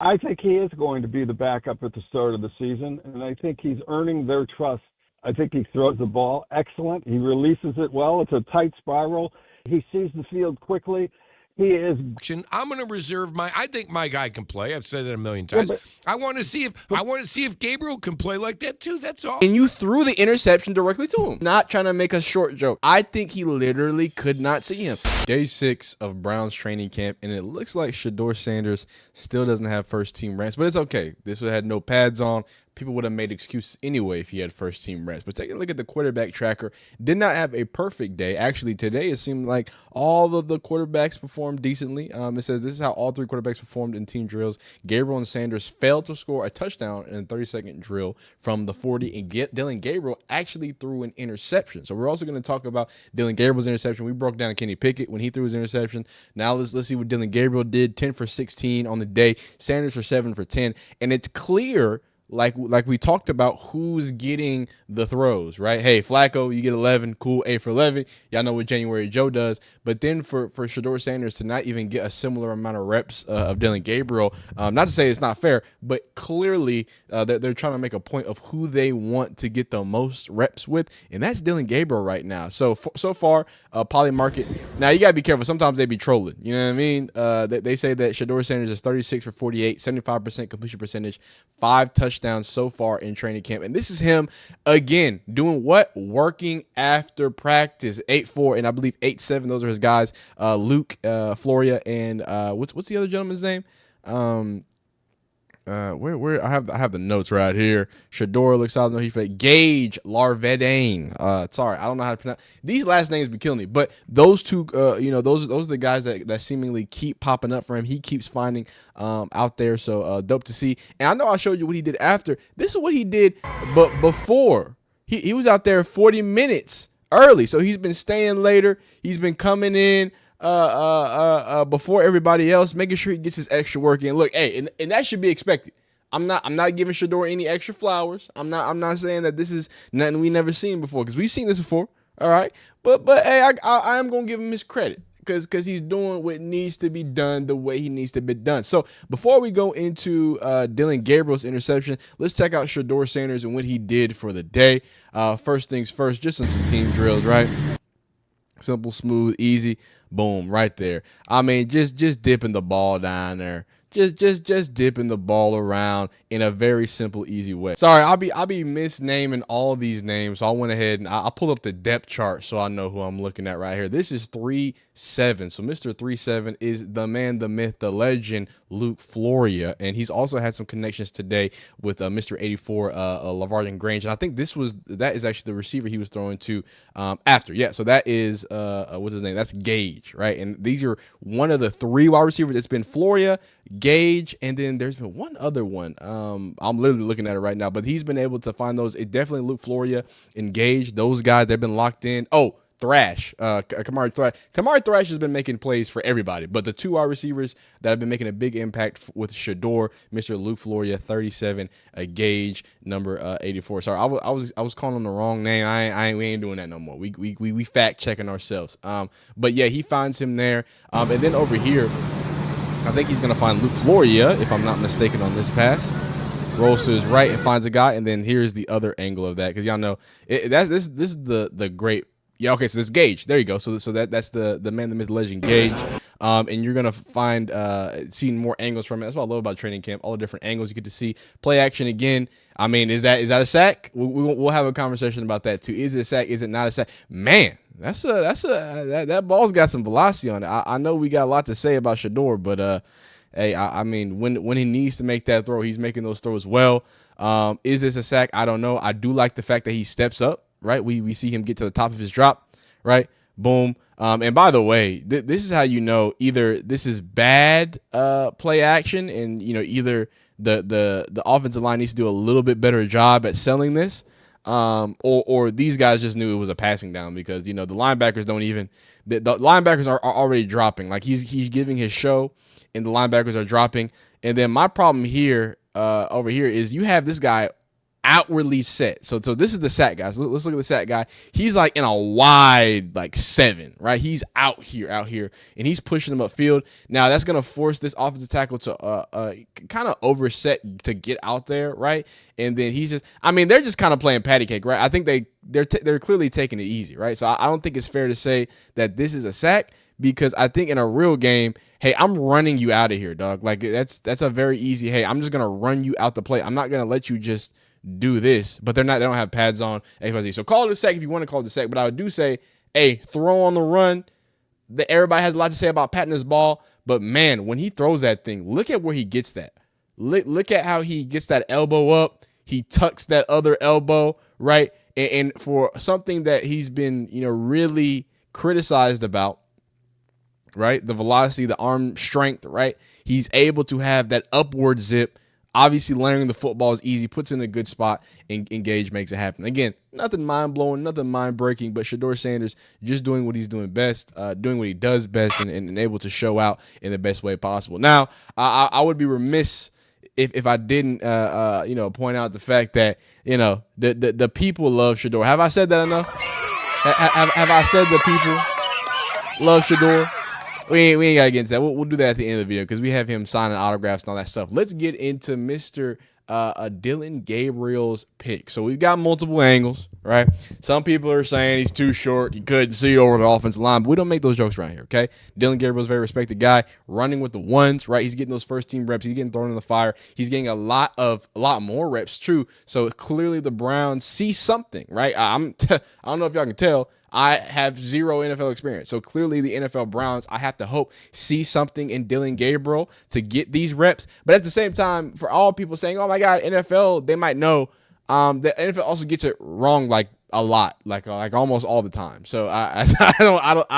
I think he is going to be the backup at the start of the season, and I think he's earning their trust. I think he throws the ball excellent. He releases it well. It's a tight spiral. He sees the field quickly. He is. I'm going to reserve I think my guy can play. I've said it a million Yeah, times. I want to see if Gabriel can play like that too. That's all. And you threw the interception directly to him. Not trying to make a short joke. I think he literally could not see him. Day 6 of Browns training camp, and it looks like Shedeur Sanders still doesn't have first team reps, but it's okay. This one had no pads on. People would have made excuses anyway if he had first team reps. But taking a look at the quarterback tracker, did not have a perfect day. Actually, today it seemed like all of the quarterbacks performed decently. It says this is how all 3 quarterbacks performed in team drills. Gabriel and Sanders failed to score a touchdown in a 30-second drill from the 40, and Dillon Gabriel actually threw an interception. So we're also going to talk about Dillon Gabriel's interception. We broke down Kenny Pickett when he threw his interception. Now let's see what Dillon Gabriel did. 10 for 16 on the day. Sanders for 7 for 10. And it's clear, like we talked about, who's getting the throws, right? Hey, Flacco, you get 11, cool, 8 for 11. Y'all know what January Joe does. But then for Shedeur Sanders to not even get a similar amount of reps of Dillon Gabriel, not to say it's not fair, but clearly they're trying to make a point of who they want to get the most reps with, and that's Dillon Gabriel right now. So far, Poly Market. Now, you got to be careful. Sometimes they be trolling. You know what I mean? They say that Shedeur Sanders is 36 for 48, 75% completion percentage, 5 touchdowns so far in training camp. And this is him, again, doing what? Working after practice. 8-4, and I believe 8-7. Those are his guys. Luke, Floria, and what's the other gentleman's name? Where I have the notes right here. Shedeur looks out. He played Gage Larvedane. Sorry, I don't know how to pronounce these last names. Be killing me. But those two, those are the guys that seemingly keep popping up for him. He keeps finding out there. So dope to see. And I know I showed you what he did after. This is what he did, but before he was out there 40 minutes early. So he's been staying later. He's been coming in before everybody else, making sure he gets his extra work in. Look, hey, and that should be expected. I'm not giving Shedeur any extra flowers. I'm not saying that this is nothing we never seen before, because we've seen this before. All right, but hey, I am gonna give him his credit because he's doing what needs to be done the way he needs to be done. So before we go into Dillon Gabriel's interception, let's check out Shedeur Sanders and what he did for the day. First things first, just some team drills, right? Simple, smooth, easy. Boom, right there. I mean, just dipping the ball down there. Just dipping the ball around in a very simple, easy way. Sorry, I'll be misnaming all of these names. So I went ahead and I pulled up the depth chart so I know who I'm looking at right here. This is 3-7. So Mr. 3-7 is the man, the myth, the legend, Luke Floria, and he's also had some connections today with Mr. 84, LaVarden Grange. And I think that is actually the receiver he was throwing to after. Yeah, so that is what's his name? That's Gage, right? And these are one of the 3 wide receivers. It's been Floria, Gage, and then there's been one other one. I'm literally looking at it right now, but he's been able to find those. It definitely Luke Floria and Gage. Those guys, they've been locked in. Oh, Thrash, Kamari Thrash. Kamari Thrash has been making plays for everybody, but the 2 wide receivers that have been making a big impact with Shedeur, Mr. Luke Floria, 37, Gage, number 84. Sorry, I was calling him the wrong name. We ain't doing that no more. We fact checking ourselves. But yeah, he finds him there. And then over here, I think he's gonna find Luke Floria, if I'm not mistaken, on this pass. Rolls to his right and finds a guy, and then here's the other angle of that, because y'all know this is the great. Yeah, okay, so this Gage. There you go. So that's the man, the myth, legend, Gage. And you're gonna find seeing more angles from it. That's what I love about training camp. All the different angles you get to see. Play action again. I mean, is that a sack? We'll have a conversation about that too. Is it a sack? Is it not a sack? Man, that ball's got some velocity on it. I know we got a lot to say about Shedeur, but hey, I mean, when he needs to make that throw, he's making those throws well. Is this a sack? I don't know. I do like the fact that he steps up. Right, we see him get to the top of his drop, right? Boom. And by the way, this is how you know either this is bad play action, and either the offensive line needs to do a little bit better job at selling this, or these guys just knew it was a passing down, because the linebackers don't even the linebackers are already dropping. Like he's giving his show, and the linebackers are dropping. And then my problem here over here is you have this guy outwardly set. So this is the sack, guys. Let's look at the sack guy. He's like in a wide, like 7, right? He's out here, and he's pushing him upfield. Now that's gonna force this offensive tackle to kind of overset to get out there, right? And then he's just, I mean, they're just kind of playing patty cake, right? I think they're clearly taking it easy, right? So I don't think it's fair to say that this is a sack, because I think in a real game, hey, I'm running you out of here, dog. Like that's a very easy, hey, I'm just gonna run you out the play. I'm not gonna let you just do this, but they don't have pads on XYZ. So call it a sack if you want to call it a sack. But I do say, hey, throw on the run. Everybody has a lot to say about patting his ball, but man, when he throws that thing, look at where he gets that. Look at how he gets that elbow up. He tucks that other elbow, right? And for something that he's been, really criticized about, right? The velocity, the arm strength, right? He's able to have that upward zip. Obviously, layering the football is easy, puts in a good spot, and Gage makes it happen. Again, nothing mind-blowing, nothing mind-breaking, but Shedeur Sanders just doing what he's doing best, doing what he does best, and able to show out in the best way possible. Now, I would be remiss if I didn't, point out the fact that, the people love Shedeur. Have I said that enough? Have I said the people love Shedeur? We ain't got to get into that. We'll do that at the end of the video because we have him signing autographs and all that stuff. Let's get into Mr. Dillon Gabriel's pick. So we've got multiple angles, right? Some people are saying he's too short. He couldn't see over the offensive line, but we don't make those jokes around here, okay? Dillon Gabriel's a very respected guy, running with the ones, right? He's getting those first-team reps. He's getting thrown in the fire. He's getting a lot more reps, true. So clearly the Browns see something, right? I don't know if y'all can tell. I have 0 NFL experience. So clearly the NFL Browns, I have to hope, see something in Dillon Gabriel to get these reps. But at the same time, for all people saying, oh my God, NFL, they might know that NFL also gets it wrong like a lot, like almost all the time. So I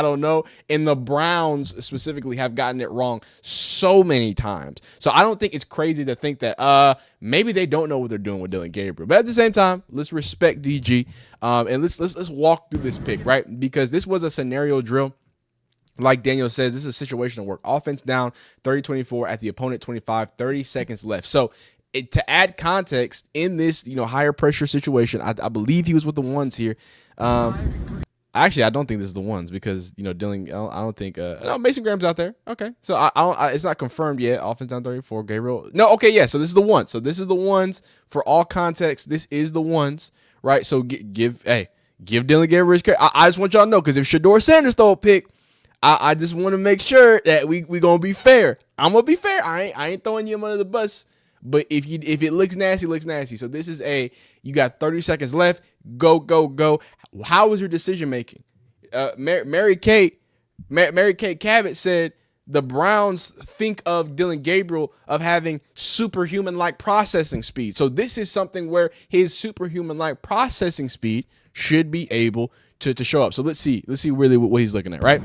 don't know. And the Browns specifically have gotten it wrong so many times. So I don't think it's crazy to think that maybe they don't know what they're doing with Dillon Gabriel. But at the same time, let's respect DG and let's walk through this pick, right? Because this was a scenario drill. Like Daniel says, this is a situational work. Offense down 30-24 at the opponent 25, 30 seconds left. So to add context in this, higher pressure situation, I believe he was with the ones here. Actually, I don't think this is the ones because, Dillon, I don't think, no, Mason Graham's out there. Okay. So it's not confirmed yet. Offense down 34, Gabriel. No. Okay. Yeah. So this is the ones. So this is the ones for all context. This is the ones, right? So give Dillon Gabriel his credit. I just want y'all to know, because if Shedeur Sanders throw a pick, I just want to make sure that we going to be fair. I'm going to be fair. I ain't throwing you under the bus. But if it looks nasty, it looks nasty. So this is you got 30 seconds left. Go. How was your decision making? Mary Kate Cabot said the Browns think of Dillon Gabriel of having superhuman-like processing speed. So this is something where his superhuman-like processing speed should be able to show up. So let's see really what he's looking at, right?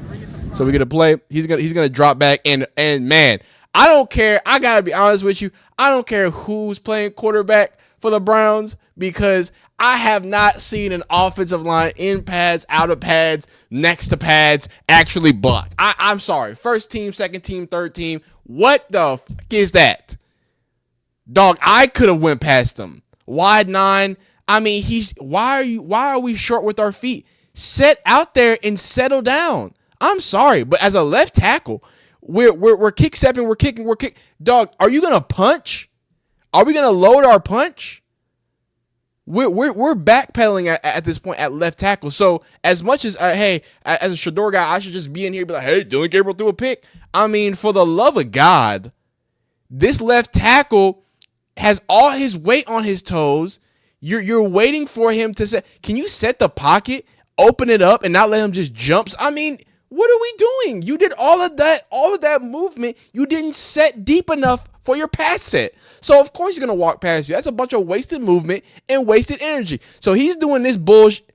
So we're gonna play. He's gonna drop back and man, I don't care. I gotta be honest with you. I don't care who's playing quarterback for the Browns, because I have not seen an offensive line in pads, out of pads, next to pads actually block. I'm sorry. First team, second team, third team. What the fuck is that? Dog, I could have went past him. Wide 9. I mean, why are we short with our feet? Set out there and settle down. I'm sorry, but as a left tackle, we're kick stepping, we're kicking. Dog, are you gonna punch? Are we gonna load our punch? We're backpedaling at this point at left tackle. So as much as hey, as a Shedeur guy, I should just be in here and be like, hey, Dillon Gabriel threw a pick. I mean, for the love of God, this left tackle has all his weight on his toes. You're waiting for him to set. Can you set the pocket, open it up, and not let him just jump? I mean, what are we doing? You did all of that movement. You didn't set deep enough for your pass set. So, of course, he's going to walk past you. That's a bunch of wasted movement and wasted energy. So, he's doing this bullshit,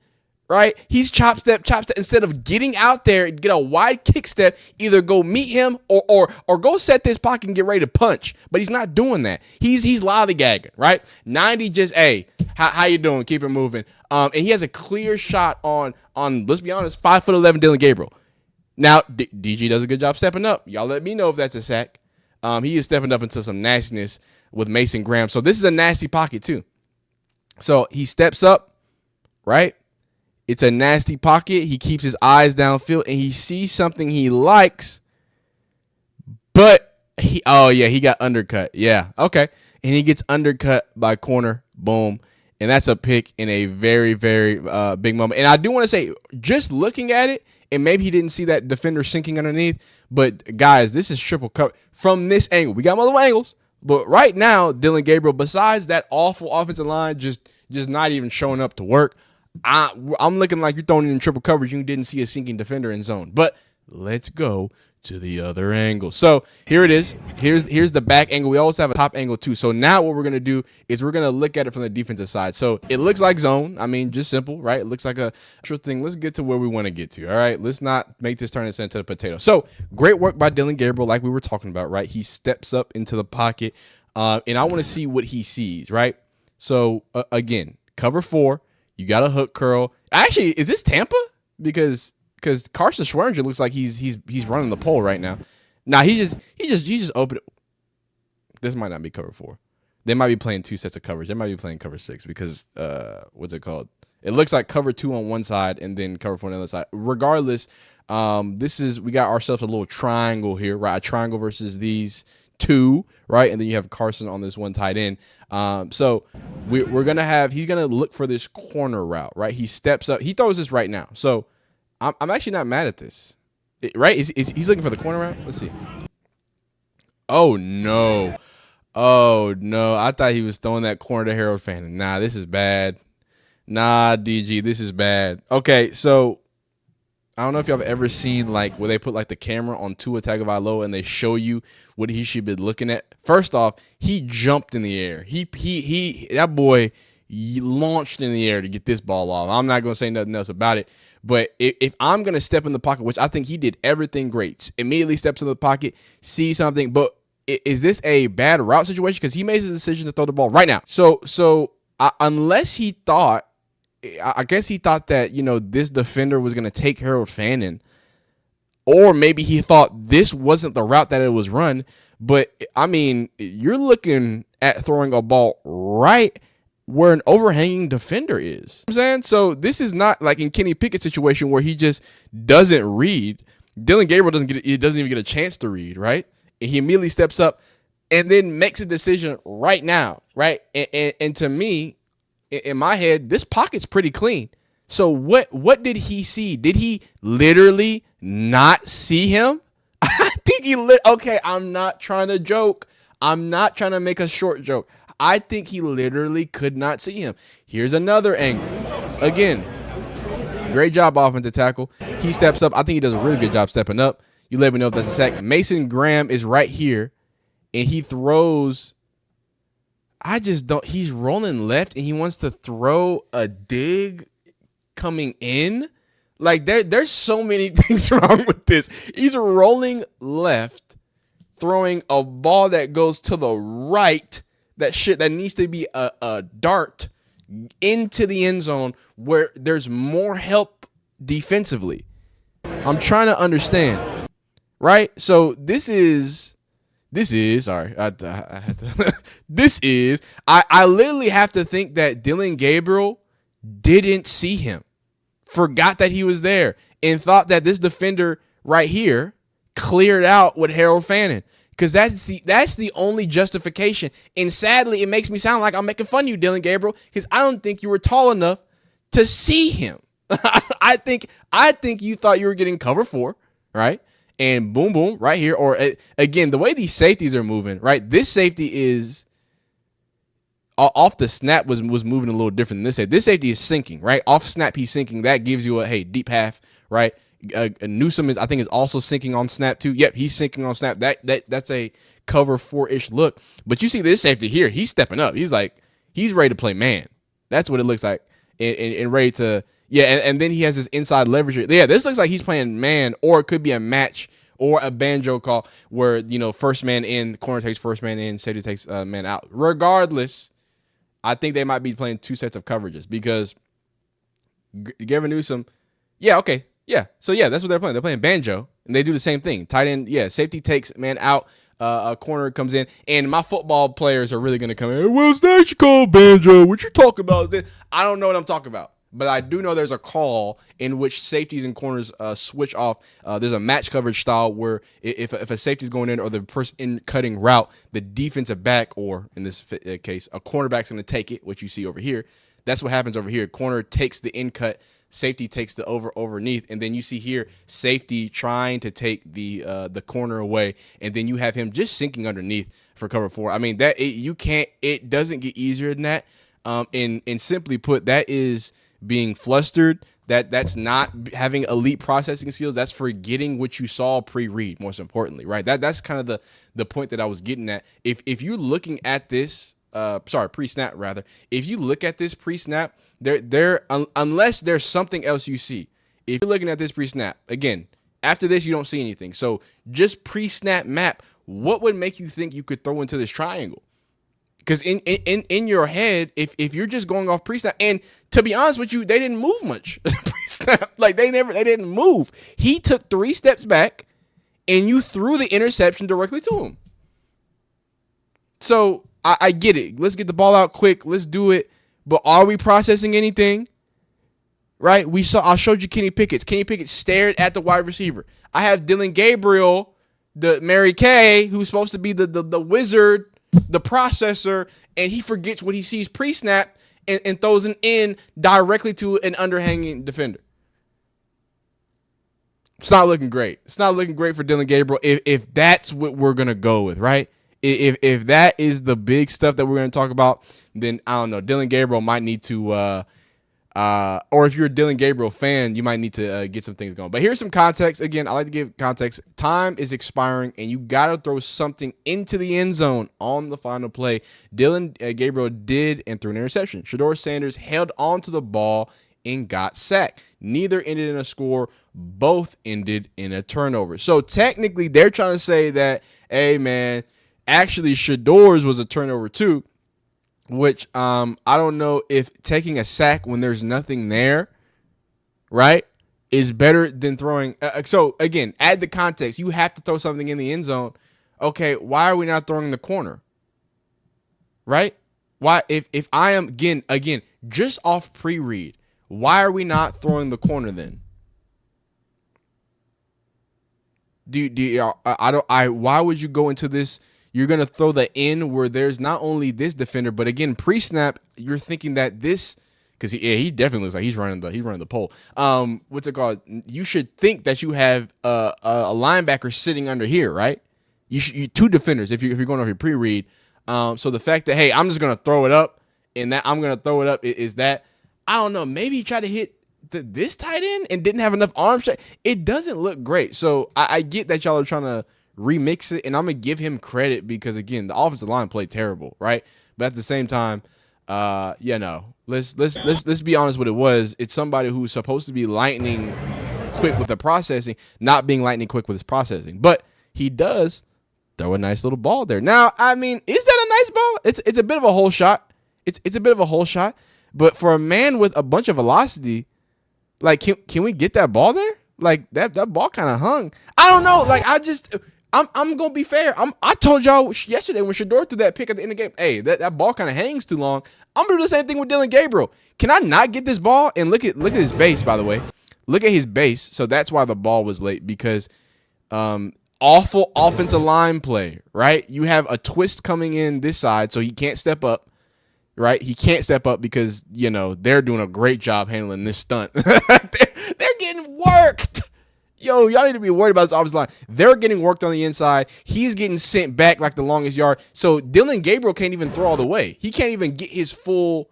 right? He's chop step. Instead of getting out there and get a wide kick step, either go meet him or go set this pocket and get ready to punch. But he's not doing that. He's lollygagging, right? 90 just, hey, how you doing? Keep it moving. And he has a clear shot on let's be honest, 5'11" Dillon Gabriel. Now, DG does a good job stepping up. Y'all let me know if that's a sack. He is stepping up into some nastiness with Mason Graham. So this is a nasty pocket too. So he steps up, right? It's a nasty pocket. He keeps his eyes downfield, and he sees something he likes, but he got undercut. Yeah, okay. And he gets undercut by corner. Boom. And that's a pick in a very, very big moment. And I do want to say, just looking at it, and maybe he didn't see that defender sinking underneath, but guys, this is triple cover from this angle. We got multiple angles, but right now, Dillon Gabriel, besides that awful offensive line, just not even showing up to work, I'm looking like you're throwing in triple coverage. You didn't see a sinking defender in zone. But let's go to the other angle. So here it is. Here's the back angle. We always have a top angle too. So now what we're going to do is we're going to look at it from the defensive side. So it looks like zone. I mean, just simple, right? It looks like a sure thing. Let's get to where we want to get to. All right. Let's not make this turn this into a potato. So great work by Dillon Gabriel, like we were talking about, right? He steps up into the pocket, and I want to see what he sees, right? So again, cover 4. You got a hook curl. Actually, is this Tampa? Because Carson Schweringer looks like he's running the pole right now. Nah, he just opened it. This might not be cover 4. They might be playing 2 sets of coverage. They might be playing cover 6 because what's it called? It looks like cover 2 on one side and then cover 4 on the other side. Regardless, we got ourselves a little triangle here, right? A triangle versus these 2, right? And then you have Carson on this one tight end. So we're gonna have, he's gonna look for this corner route, right? He steps up, he throws this right now. So I'm actually not mad at this, right? He's looking for the corner route? Let's see. Oh no, I thought he was throwing that corner to Harold Fannin. Nah, this is bad. Nah, DG, this is bad. Okay, so I don't know if y'all have ever seen like where they put like the camera on Tua Tagovailoa and they show you what he should be looking at. First off, he jumped in the air. That boy launched in the air to get this ball off. I'm not gonna say nothing else about it. But if I'm gonna step in the pocket, which I think he did everything great, immediately steps in the pocket, see something. But is this a bad route situation? Because he made his decision to throw the ball right now. So unless he thought. I guess he thought that, this defender was going to take Harold Fannin, or maybe he thought this wasn't the route that it was run. But, I mean, you're looking at throwing a ball right where an overhanging defender is. You know what I'm saying? So this is not like in Kenny Pickett's situation where he just doesn't read. Dillon Gabriel doesn't even get a chance to read, right? And he immediately steps up and then makes a decision right now, right? And to me, in my head, this pocket's pretty clean. So what did he see? Did he literally not see him? I think okay, I'm not trying to joke. I'm not trying to make a short joke. I think he literally could not see him. Here's another angle. Again, great job offensive tackle. He steps up. I think he does a really good job stepping up. You let me know if that's a sack. Mason Graham is right here, and he throws. He's rolling left and he wants to throw a dig coming in. Like there's so many things wrong with this. He's rolling left, throwing a ball that goes to the right. That needs to be a dart into the end zone where there's more help defensively. I'm trying to understand, right? So this is sorry. I had to. I literally have to think that Dillon Gabriel didn't see him, forgot that he was there, and thought that this defender right here cleared out with Harold Fannin. Because that's the only justification. And sadly, it makes me sound like I'm making fun of you, Dillon Gabriel, because I don't think you were tall enough to see him. I think you thought you were getting cover 4, right? And boom, boom, right here. Or again, the way these safeties are moving, right? This safety is off the snap was moving a little different than this safety. This safety is sinking, right? Off snap, he's sinking. That gives you a deep half, right? Newsome I think is also sinking on snap too. Yep, he's sinking on snap. That's a cover 4-ish look. But you see this safety here, he's stepping up. He's ready to play man. That's what it looks like, and ready to. Yeah, and then he has this inside leverage. Yeah, this looks like he's playing man, or it could be a match or a banjo call where, first man in, corner takes first man in, safety takes man out. Regardless, I think they might be playing 2 sets of coverages because Gavin Newsom, yeah, okay, yeah. So, yeah, that's what they're playing. They're playing banjo, and they do the same thing. Tight end, yeah, safety takes man out, a corner comes in, and my football players are really going to come in. Well, that's called banjo. What you talking about? I don't know what I'm talking about. But I do know there's a call in which safeties and corners switch off. There's a match coverage style where if a safety's going in or the first in cutting route, the defensive back, or in this case, a cornerback's going to take it, which you see over here. That's what happens over here. Corner takes the in cut, safety takes the overneath, and then you see here safety trying to take the corner away, and then you have him just sinking underneath for cover 4. I mean, it doesn't get easier than that. And simply put, that is being flustered. That's not having elite processing skills. That's forgetting what you saw pre-read, most importantly, right? That's kind of the point that I was getting at. If you're looking at this, pre-snap rather, if you look at this pre-snap, unless there's something else you see, if you're looking at this pre-snap, again, after this, you don't see anything. So just pre-snap map, what would make you think you could throw into this triangle? Because in your head, if you're just going off pre-snap, and to be honest with you, they didn't move much pre-snap. Like they didn't move. He took 3 steps back, and you threw the interception directly to him. So I get it. Let's get the ball out quick. Let's do it. But are we processing anything? Right? I showed you Kenny Pickett. Kenny Pickett stared at the wide receiver. I have Dillon Gabriel, the Mary Kay, who's supposed to be the wizard, the processor, and he forgets what he sees pre-snap and throws an in directly to an underhanging defender. It's not looking great. It's not looking great for Dillon Gabriel if that's what we're going to go with, right? If that is the big stuff that we're going to talk about, then I don't know. Dillon Gabriel might need to, or if you're a Dillon Gabriel fan, you might need to get some things going. But here's some context. Again, I like to give context. Time is expiring, and you got to throw something into the end zone on the final play. Dillon Gabriel did and threw an interception. Shedeur Sanders held onto the ball and got sacked. Neither ended in a score. Both ended in a turnover. So technically, they're trying to say that, hey, man, actually, Shedeur's was a turnover too, which I don't know if taking a sack when there's nothing there, right, is better than throwing. So, again, add the context. You have to throw something in the end zone. Okay, why are we not throwing the corner, right? Why, if I am, again, just off pre-read, why are we not throwing the corner then? Why would you go into this? You're going to throw the in where there's not only this defender, but again, pre-snap, you're thinking that this, because he definitely looks like he's running the pole. What's it called? You should think that you have a linebacker sitting under here, right? You 2 defenders if you're going off your pre-read. So the fact that, hey, I'm just going to throw it up, and that I'm going to throw it up is that, I don't know, maybe he tried to hit this tight end and didn't have enough arm strength. It doesn't look great. So I get that y'all are trying to remix it, and I'm gonna give him credit because, again, the offensive line played terrible, right? But at the same time, let's be honest. What it was, it's somebody who's supposed to be lightning quick with the processing, not being lightning quick with his processing. But he does throw a nice little ball there. Now, I mean, is that a nice ball? It's a bit of a hole shot. It's a bit of a hole shot. But for a man with a bunch of velocity, like, can we get that ball there? Like, that ball kind of hung. I don't know. Like, I'm gonna be fair. I told y'all yesterday when Shedeur threw that pick at the end of the game, hey, that ball kind of hangs too long. I'm gonna do the same thing with Dillon Gabriel. Can I not get this ball? And look at his base, by the way. Look at his base. So that's why the ball was late, because awful offensive line play, right? You have a twist coming in this side, so he can't step up. Right? He can't step up because, they're doing a great job handling this stunt. They're getting worked. Yo, y'all need to be worried about this offensive line. They're getting worked on the inside. He's getting sent back like the longest yard. So Dillon Gabriel can't even throw all the way. He can't even get his full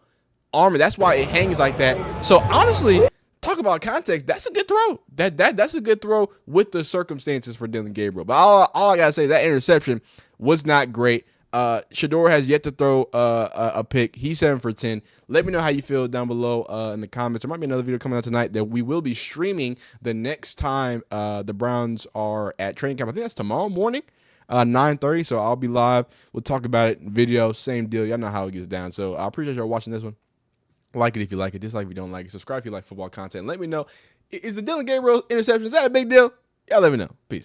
armor. That's why it hangs like that. So honestly, talk about context. That's a good throw. That's a good throw with the circumstances for Dillon Gabriel. But all I gotta say is that interception was not great. Shedeur has yet to throw a pick. He's 7 for 10. Let me know how you feel down below in the comments. There might be another video coming out tonight that we will be streaming the next time the Browns are at training camp. I think that's tomorrow morning, 9:30. So I'll be live. We'll talk about it in video. Same deal. Y'all know how it gets down. So I appreciate y'all watching this one. Like it if you like it. Dislike if you don't like it. Subscribe if you like football content. Let me know. Is the Dillon Gabriel interception, is that a big deal? Y'all let me know. Peace.